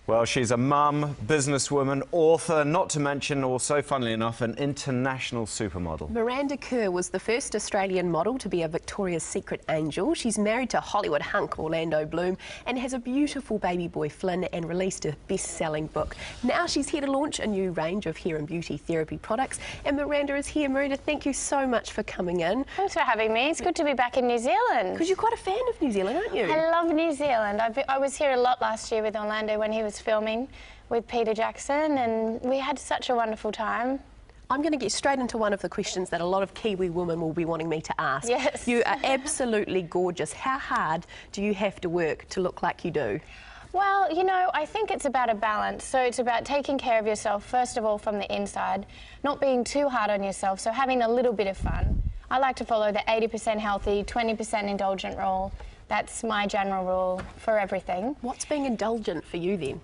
Well, she's a mum, businesswoman, author, not to mention also, funnily enough, an international supermodel. Miranda Kerr was the first Australian model to be a Victoria's Secret angel. She's married to Hollywood hunk Orlando Bloom and has a beautiful baby boy Flynn and released a best-selling book. Now she's here to launch a new range of hair and beauty therapy products. And Miranda is here. Miranda, thank you so much for coming in. Thanks for having me. It's good to be back in New Zealand. Because you're quite a fan of New Zealand, aren't you? I love New Zealand. I was here a lot last year with Orlando when he was filming with Peter Jackson, and we had such a wonderful time. I'm going to get straight into one of the questions that a lot of Kiwi women will be wanting me to ask. Yes. You are absolutely gorgeous. How hard do you have to work to look like you do? Well, you know, I think it's about a balance. So it's about taking care of yourself, first of all, from the inside, not being too hard on yourself, so having a little bit of fun. I like to follow the 80% healthy, 20% indulgent rule. That's my general rule for everything. What's being indulgent for you then?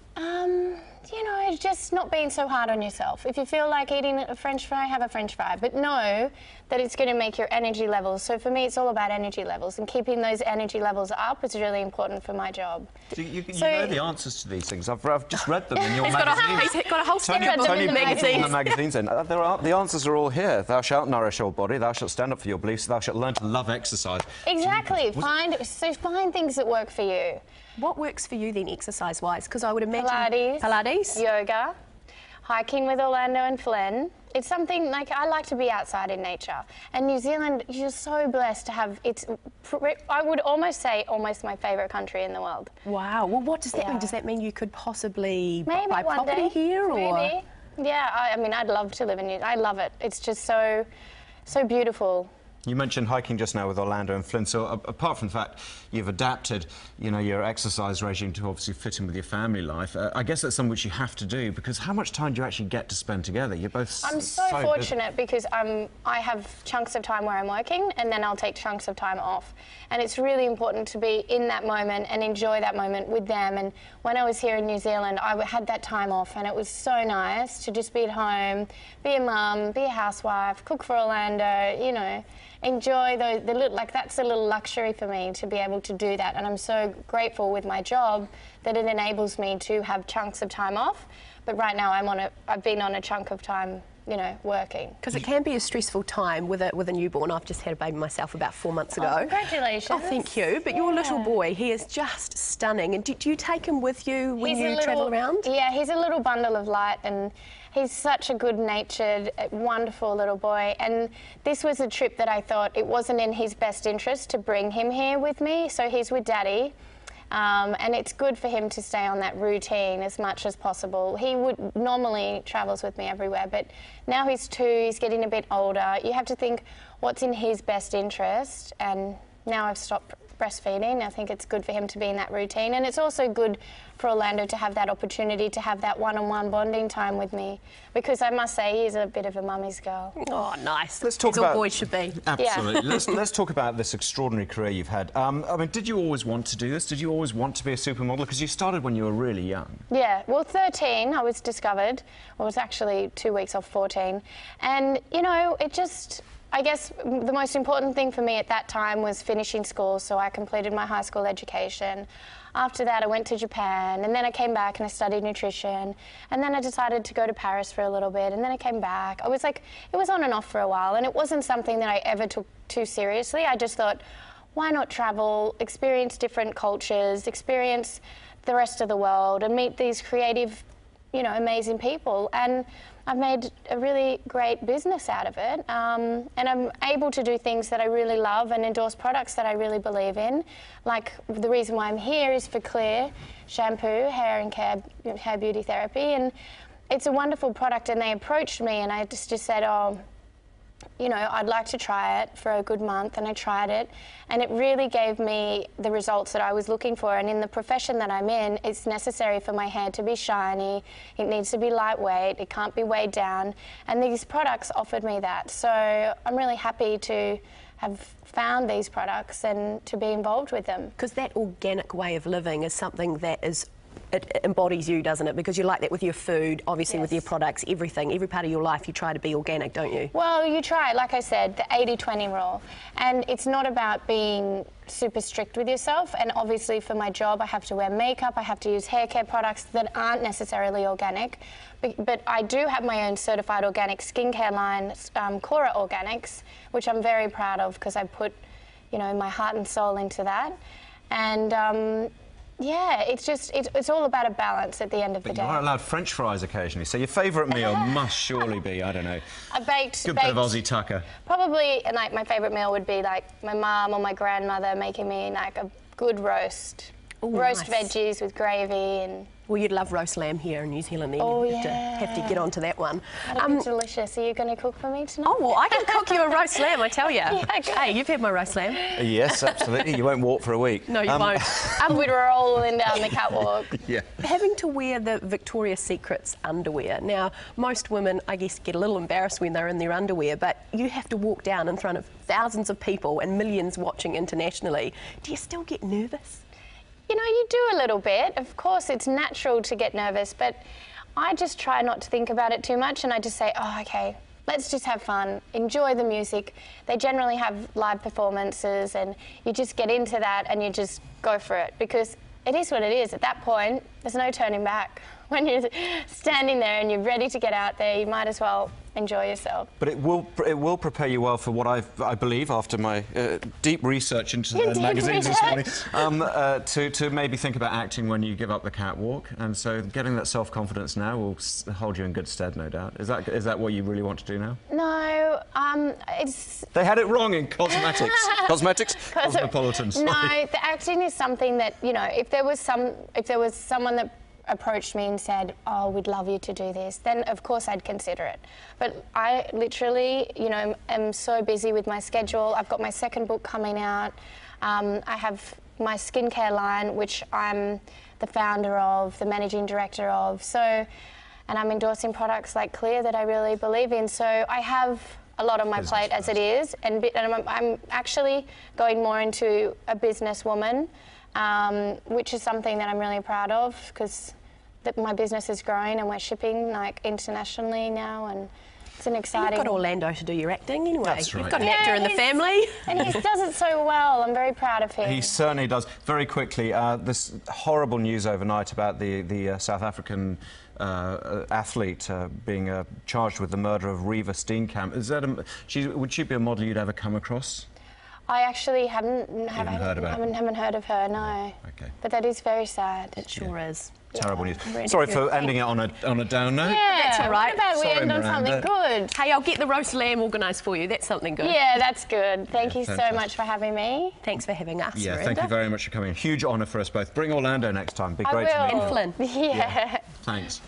You know, just not being so hard on yourself. If you feel like eating a French fry, have a French fry. But know that it's going to make your energy levels. So for me, it's all about energy levels, and keeping those energy levels up is really important for my job. So you know the answers to these things. I've just read them in your He's magazine. got a whole Toni, stack of them in the magazines. magazines. The answers are all here. Thou shalt nourish your body. Thou shalt stand up for your beliefs. Thou shalt learn to love exercise. Exactly. Find things that work for you. What works for you then, exercise-wise? Because I would imagine... Pilates. Yoga. Hiking with Orlando and Flynn. It's something, like, I like to be outside in nature. And New Zealand, you're so blessed to have, I would almost say, almost my favourite country in the world. Wow. Well, what does that mean? Does that mean you could possibly Maybe buy one property day. here? Or? Maybe. Yeah, I mean, I'd love to live in New Zealand. I love it. It's just so beautiful. You mentioned hiking just now with Orlando and Flynn, so apart from the fact you've adapted, you know, your exercise regime to obviously fit in with your family life, I guess that's something which you have to do, because how much time do you actually get to spend together? You're both I'm so fortunate because I have chunks of time where I'm working, and then I'll take chunks of time off. And it's really important to be in that moment and enjoy that moment with them. And when I was here in New Zealand, I had that time off, and it was so nice to just be at home, be a mum, be a housewife, cook for Orlando, you know, enjoy the little, like, that's a little luxury for me to be able to do that. And I'm so grateful with my job that it enables me to have chunks of time off. But right now I've been on a chunk of time, you know, working. Because it can be a stressful time with a newborn. I've just had a baby myself about 4 months ago. Oh, congratulations. Oh, thank you. But your little boy, he is just stunning. And do you take him with you when you travel around? Yeah, he's a little bundle of light, and he's such a good-natured, wonderful little boy. And this was a trip that I thought it wasn't in his best interest to bring him here with me, so he's with Daddy. And it's good for him to stay on that routine as much as possible. He would normally travels with me everywhere, but now he's 2, he's getting a bit older. You have to think what's in his best interest, and now I've stopped breastfeeding. I think it's good for him to be in that routine, and it's also good for Orlando to have that opportunity to have that one-on-one bonding time with me, because I must say he's a bit of a mummy's girl. Oh, nice. Let's talk about all boys should be. Absolutely. Yeah. let's talk about this extraordinary career you've had. I mean, did you always want to do this? Did you always want to be a supermodel? Because you started when you were really young. Yeah. Well, 13, I was discovered. I was actually 2 weeks off 14, and you know, it just, I guess the most important thing for me at that time was finishing school, so I completed my high school education. After that, I went to Japan, and then I came back and I studied nutrition, and then I decided to go to Paris for a little bit, and then I came back. I was like, it was on and off for a while, and it wasn't something that I ever took too seriously. I just thought, why not travel, experience different cultures, experience the rest of the world, and meet these creative, you know, amazing people. And I've made a really great business out of it, and I'm able to do things that I really love and endorse products that I really believe in. Like, the reason why I'm here is for Clear shampoo, hair and hair beauty therapy, and it's a wonderful product. And they approached me, and I just said, oh, you know, I'd like to try it for a good month, and I tried it, and it really gave me the results that I was looking for. And in the profession that I'm in, it's necessary for my hair to be shiny, it needs to be lightweight, it can't be weighed down, and these products offered me that. So I'm really happy to have found these products and to be involved with them. Because that organic way of living is something that is it embodies you, doesn't it? Because you're like that with your food, obviously with your products, everything, every part of your life you try to be organic, don't you? Well, you try, like I said, the 80-20 rule. And it's not about being super strict with yourself. And obviously for my job, I have to wear makeup, I have to use hair care products that aren't necessarily organic. But I do have my own certified organic skincare line, Cora Organics, which I'm very proud of because I put, you know, my heart and soul into that. And yeah, it's all about a balance at the end of the day. You are allowed French fries occasionally, so your favourite meal must surely be, I don't know, a baked bit of Aussie tucker. Probably, like, my favourite meal would be like my mum or my grandmother making me like a good roast. Ooh, roast nice. Veggies with gravy and... Well, you'd love roast lamb here in New Zealand, then. Oh, You'd have to get onto that one. That'd be delicious. Are you going to cook for me tonight? Oh, well, I can cook you a roast lamb, I tell you. Yeah, okay. Hey, you've had my roast lamb. Yes, absolutely. You won't walk for a week. No, you won't. We'd roll in down the catwalk. Yeah. Having to wear the Victoria's Secret's underwear. Now, most women, I guess, get a little embarrassed when they're in their underwear, but you have to walk down in front of thousands of people and millions watching internationally. Do you still get nervous? You know, you do a little bit. Of course, it's natural to get nervous, but I just try not to think about it too much, and I just say, oh, okay, let's just have fun, enjoy the music. They generally have live performances, and you just get into that and you just go for it, because it is what it is. At that point, there's no turning back. When you're standing there and you're ready to get out there, you might as well enjoy yourself. But it will prepare you well for what I believe, after my deep research into the magazines this morning, to maybe think about acting when you give up the catwalk. And so getting that self-confidence now will hold you in good stead, no doubt. Is that what you really want to do now? No, it's... They had it wrong in cosmetics. Cosmopolitan, sorry. No, the acting is something that, you know, if there was someone that approached me and said, oh, we'd love you to do this, then of course I'd consider it. But I literally, you know, am so busy with my schedule. I've got my second book coming out. I have my skincare line, which I'm the founder of, the managing director of. So, and I'm endorsing products like Clear that I really believe in. So I have a lot on my plate as it is, and I'm actually going more into a businesswoman, which is something that I'm really proud of, because my business is growing and we're shipping like internationally now, and it's an exciting... You've got Orlando to do your acting anyway. That's right. You've got an actor in the family. And he does it so well. I'm very proud of him. He certainly does. Very quickly, this horrible news overnight about the South African athlete being charged with the murder of Reeva Steenkamp. Is that would she be a model you'd ever come across? I actually haven't heard of her, no. Okay. But that is very sad. It sure is. Terrible news. Sorry for ending it on a down note. Yeah, that's all right. What about we end on Miranda. something good? Hey, I'll get the roast lamb organised for you. That's something good. Yeah, that's good. Thank you so fantastic. much for having me. Thanks for having us, Yeah, Miranda. thank you very much for coming. Huge honour for us both. Bring Orlando next time. Be great to meet you. And Flynn. Yeah. Thanks.